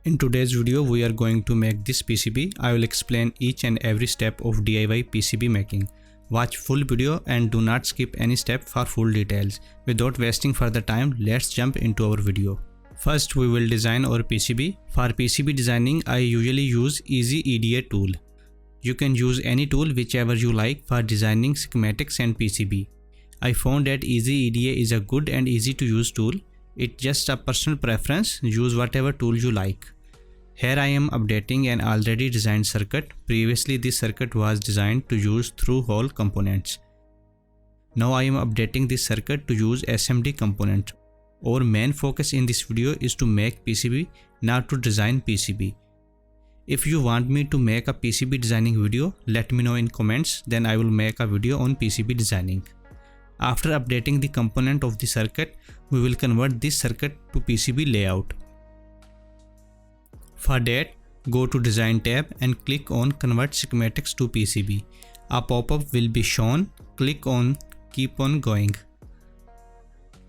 In today's video, we are going to make this PCB. I will explain each and every step of DIY PCB making. Watch full video and do not skip any step for full details. Without wasting further time, let's jump into our video. First, we will design our PCB. For PCB designing, I usually use Easy EDA tool. You can use any tool whichever you like for designing schematics and PCB. I found that Easy EDA is a good and easy to use tool. It's just a personal preference, use whatever tool you like. Here I am updating an already designed circuit. Previously this circuit was designed to use through-hole components. Now I am updating this circuit to use SMD component. Our main focus in this video is to make PCB, not to design PCB. If you want me to make a PCB designing video, let me know in comments, then I will make a video on PCB designing. After updating the component of the circuit, we will convert this circuit to PCB layout. For that, go to Design tab and click on Convert Schematics to PCB. A pop-up will be shown. Click on Keep on Going.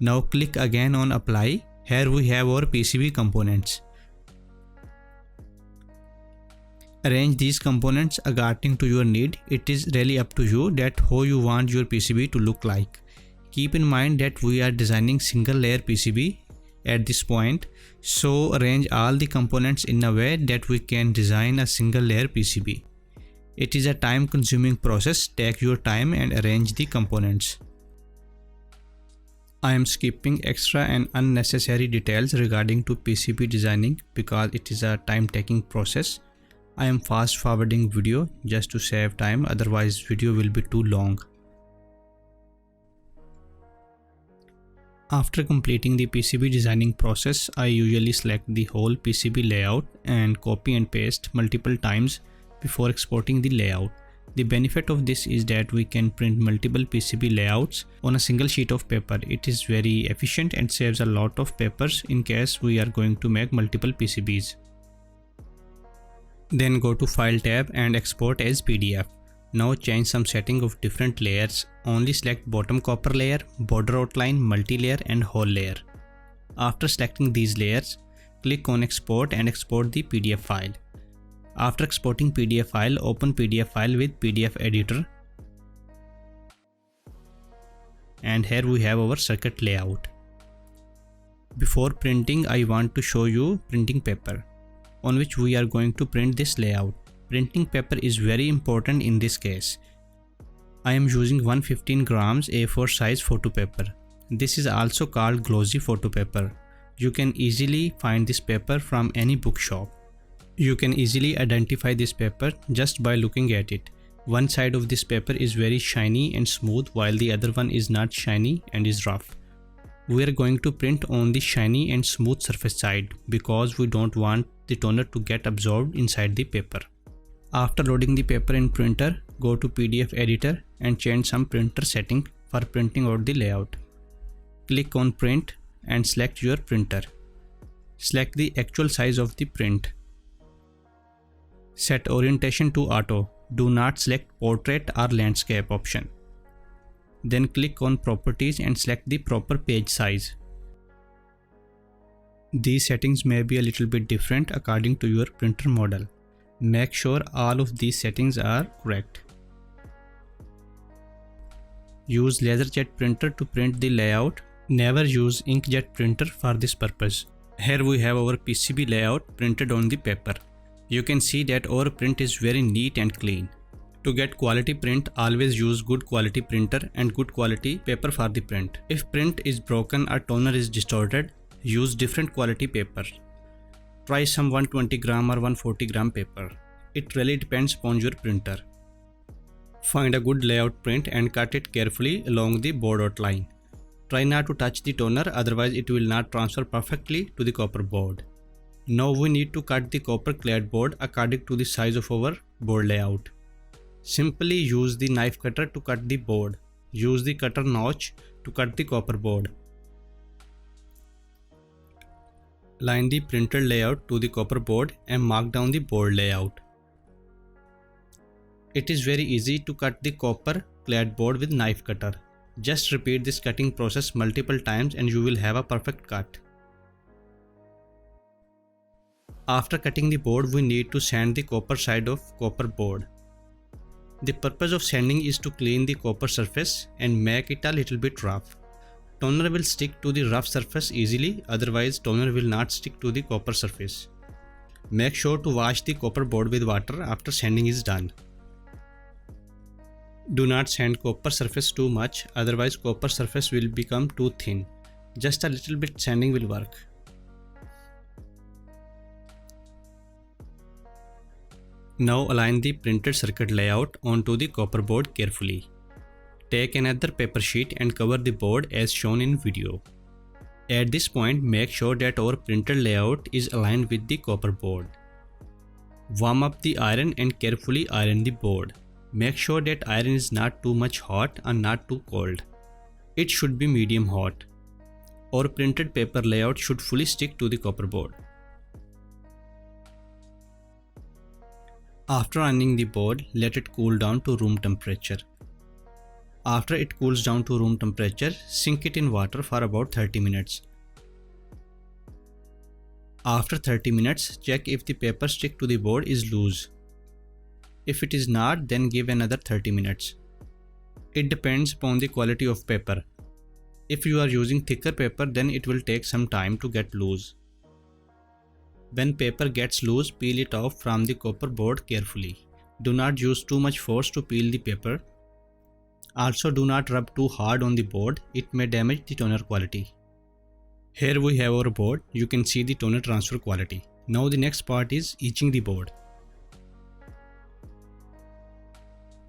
Now click again on Apply. Here we have our PCB components. Arrange these components according to your need. It is really up to you that how you want your PCB to look like. Keep in mind that we are designing single layer PCB at this point, so arrange all the components in a way that we can design a single layer PCB. It is a time consuming process. Take your time and arrange the components. I am skipping extra and unnecessary details regarding to PCB designing because it is a time taking process. I am fast forwarding video just to save time, otherwise video will be too long. After completing the PCB designing process, I usually select the whole PCB layout and copy and paste multiple times before exporting the layout. The benefit of this is that we can print multiple PCB layouts on a single sheet of paper. It is very efficient and saves a lot of papers in case we are going to make multiple PCBs. Then go to File tab and export as PDF. Now change some setting of different layers. Only select bottom copper layer, border outline, multi-layer and whole layer. After selecting these layers, click on Export and export the PDF file. After exporting PDF file, open PDF file with PDF editor. And here we have our circuit layout. Before printing, I want to show you printing paper on which we are going to print this layout. Printing paper is very important in this case. I am using 115 grams A4 size photo paper. This is also called glossy photo paper. You can easily find this paper from any bookshop. You can easily identify this paper just by looking at it. One side of this paper is very shiny and smooth while the other one is not shiny and is rough. We are going to print on the shiny and smooth surface side because we don't want the toner to get absorbed inside the paper. After loading the paper in printer, go to PDF editor and change some printer setting for printing out the layout. Click on Print and select your printer. Select the actual size of the print. Set orientation to auto. Do not select portrait or landscape option. Then click on Properties and select the proper page size. These settings may be a little bit different according to your printer model. Make sure all of these settings are correct. Use LaserJet printer to print the layout. Never use inkjet printer for this purpose. Here we have our PCB layout printed on the paper. You can see that our print is very neat and clean. To get quality print, always use good quality printer and good quality paper for the print. If print is broken or toner is distorted, use different quality paper. Try some 120 gram or 140 gram paper. It really depends upon your printer. Find a good layout print and cut it carefully along the board outline. Try not to touch the toner, otherwise it will not transfer perfectly to the copper board. Now we need to cut the copper clad board according to the size of our board layout. Simply use the knife cutter to cut the board. Use the cutter notch to cut the copper board. Line the printer layout to the copper board and mark down the board layout. It is very easy to cut the copper clad board with knife cutter. Just repeat this cutting process multiple times and you will have a perfect cut. After cutting the board, we need to sand the copper side of copper board. The purpose of sanding is to clean the copper surface and make it a little bit rough. Toner will stick to the rough surface easily, otherwise toner will not stick to the copper surface. Make sure to wash the copper board with water after sanding is done. Do not sand copper surface too much, otherwise copper surface will become too thin. Just a little bit sanding will work. Now align the printed circuit layout onto the copper board carefully. Take another paper sheet and cover the board as shown in video. At this point, make sure that our printed layout is aligned with the copper board. Warm up the iron and carefully iron the board. Make sure that iron is not too much hot and not too cold. It should be medium hot. Our printed paper layout should fully stick to the copper board. After ironing the board, let it cool down to room temperature. After it cools down to room temperature, sink it in water for about 30 minutes. After 30 minutes, check if the paper stick to the board is loose. If it is not, then give another 30 minutes. It depends upon the quality of paper. If you are using thicker paper, then it will take some time to get loose. When paper gets loose, peel it off from the copper board carefully. Do not use too much force to peel the paper. Also, do not rub too hard on the board, it may damage the toner quality. Here we have our board, you can see the toner transfer quality. Now the next part is etching the board.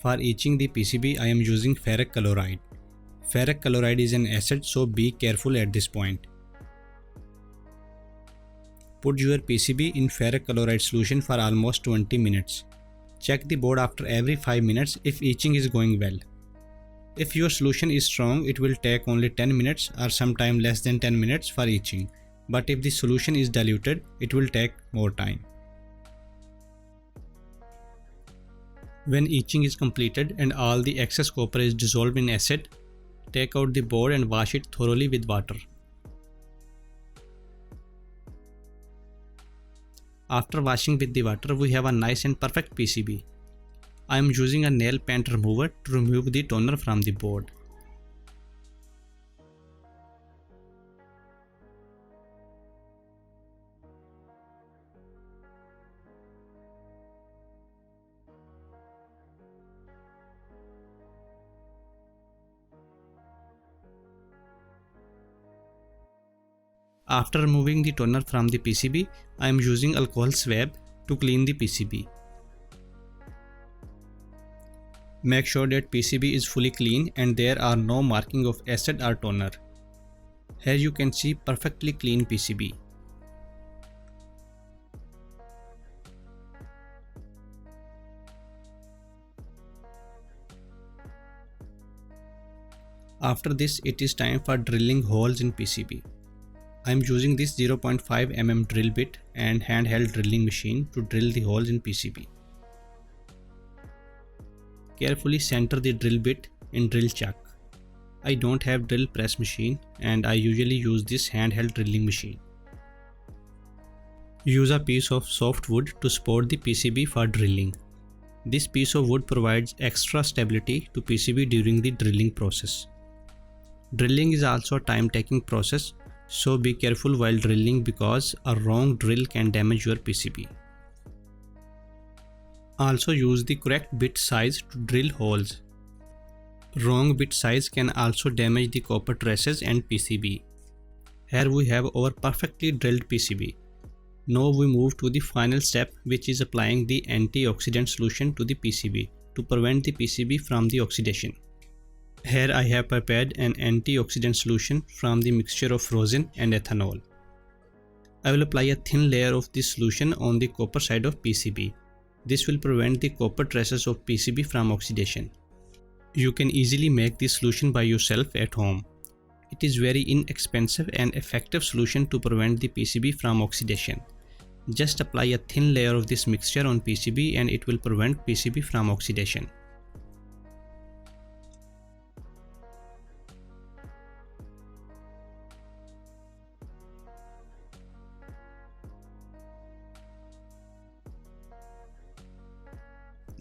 For etching the PCB, I am using ferric chloride. Ferric chloride is an acid, so be careful at this point. Put your PCB in ferric chloride solution for almost 20 minutes. Check the board after every 5 minutes if etching is going well. If your solution is strong, it will take only 10 minutes or sometime less than 10 minutes for etching. But if the solution is diluted, it will take more time. When etching is completed and all the excess copper is dissolved in acid, take out the board and wash it thoroughly with water. After washing with the water, we have a nice and perfect PCB. I am using a nail paint remover to remove the toner from the board. After removing the toner from the PCB, I am using alcohol swab to clean the PCB. Make sure that PCB is fully clean and there are no marking of acid or toner. Here you can see perfectly clean PCB. After this, it is time for drilling holes in PCB. I am using this 0.5 mm drill bit and handheld drilling machine to drill the holes in PCB. Carefully center the drill bit in drill chuck. I don't have drill press machine and I usually use this handheld drilling machine. Use a piece of soft wood to support the PCB for drilling. This piece of wood provides extra stability to PCB during the drilling process. Drilling is also a time-taking process, so be careful while drilling because a wrong drill can damage your PCB. Also use the correct bit size to drill holes. Wrong bit size can also damage the copper traces and PCB. Here we have our perfectly drilled PCB. Now we move to the final step, which is applying the antioxidant solution to the PCB to prevent the PCB from the oxidation. Here I have prepared an antioxidant solution from the mixture of frozen and ethanol. I will apply a thin layer of this solution on the copper side of PCB. This will prevent the copper traces of PCB from oxidation. You can easily make this solution by yourself at home. It is very inexpensive and effective solution to prevent the PCB from oxidation. Just apply a thin layer of this mixture on PCB and it will prevent PCB from oxidation.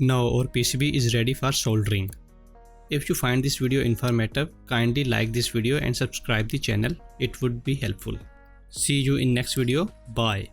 Now our PCB is ready for soldering. If you find this video informative, kindly like this video and subscribe the channel. It would be helpful. See you in next video. Bye.